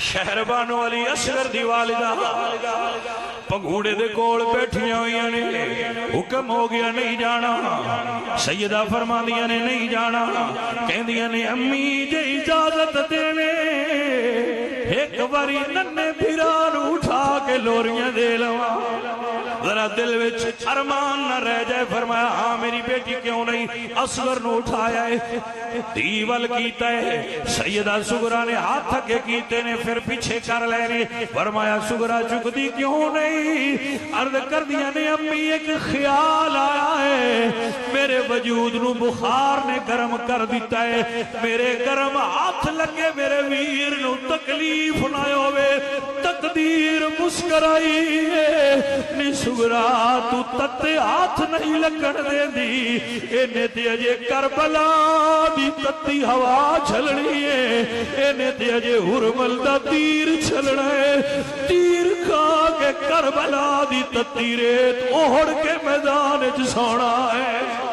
شہربانو علی اصغر دی والدہ پگوڑے دے کول بیٹھیاں ہوئیاں نے حکم ہو گیا نہیں جانا سیدہ فرما دیا نے نہیں جانا کہہ دیا نے امی جے اجازت دینے ایک باری ننے بھیران اٹھا کے لوریاں دے لوا ذرا دل وچ ارمان نہ رہ جائے فرمایا ہاں میری بیٹی کیوں نہیں اصغر نو اٹھایا ہے دیول کیتا ہے سیدہ سغرا نے ہاتھ تھکے کیتے نے پھر پیچھے کر لینے فرمایا سغرا چکتی کیوں نہیں عرض کر دیا نے امی ایک خیال آیا ہے میرے وجود نو بخار نے گرم کر دیتا ہے میرے گرم ہاتھ لگے میرے ویر نو تکلیف نہ ہوئے تقدیر مسکرائی ہے نی سغرا تو تتے ہاتھ نہیں لگن دے دی انہیں تے اجے کربلا دی تتی ہوا چھلنی ہے انہیں تے اجے حرمل دا تیر چھلنا ہے تیر کھا کے کربلا دی تتی ریت اوڑ کے میدان سونا ہے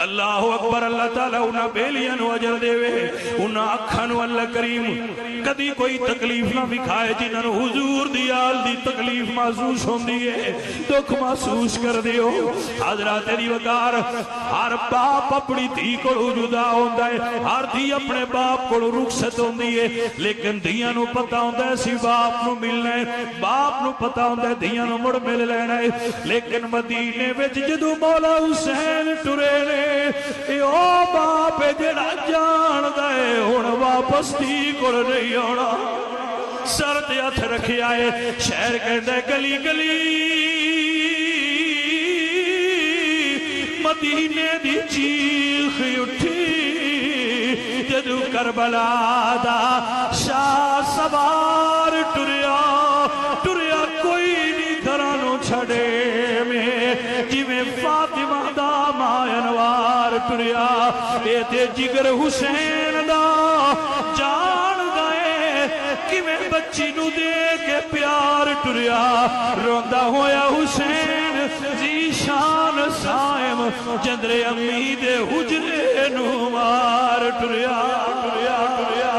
اللہ اکبر اللہ تعالیٰ انہاں بیلیاں نو اجر دے وے انہاں اکھاں نو اللہ کریم کدی کوئی تکلیف نہ بکھائے جنہاں نو حضور دی آل دی تکلیف محسوس ہوندی ہے دکھ محسوس کر دیو حضرات دی وقار ہر باپ اپنی دھی کو جدا ہوندا ہے ہر دھی اپنے باپ کو رخصت ہوندی ہے لیکن دھیاں نو پتہ ہوندا ہے سی باپ نو ملنا ہے باپ نو پتہ ہوندا ہے دھیاں نو مڑ مل لینا ہے لیکن مدینے وچ جدوں مولا حسین ٹرے نے او باپ جڑا جان دے ہن واپس دی کول نہیں ہونا سر تے ہاتھ رکھے آئے شہر کہندا گلی گلی مدینے دی چیخ اٹھی جدو کربلا دا شاہ سوار ٹریا ٹریا کوئی نہیں گھرانو چھڑے میں جی میں فاطمہ دا ماینوار ٹریا اے تے جگر حسین دا جان گئے کہ میں بچی نو دے کے پیار ٹریا روندہ ہویا حسین زیشان سائم جندر امی دے حجرے نو مار ٹریا ٹریا ٹریا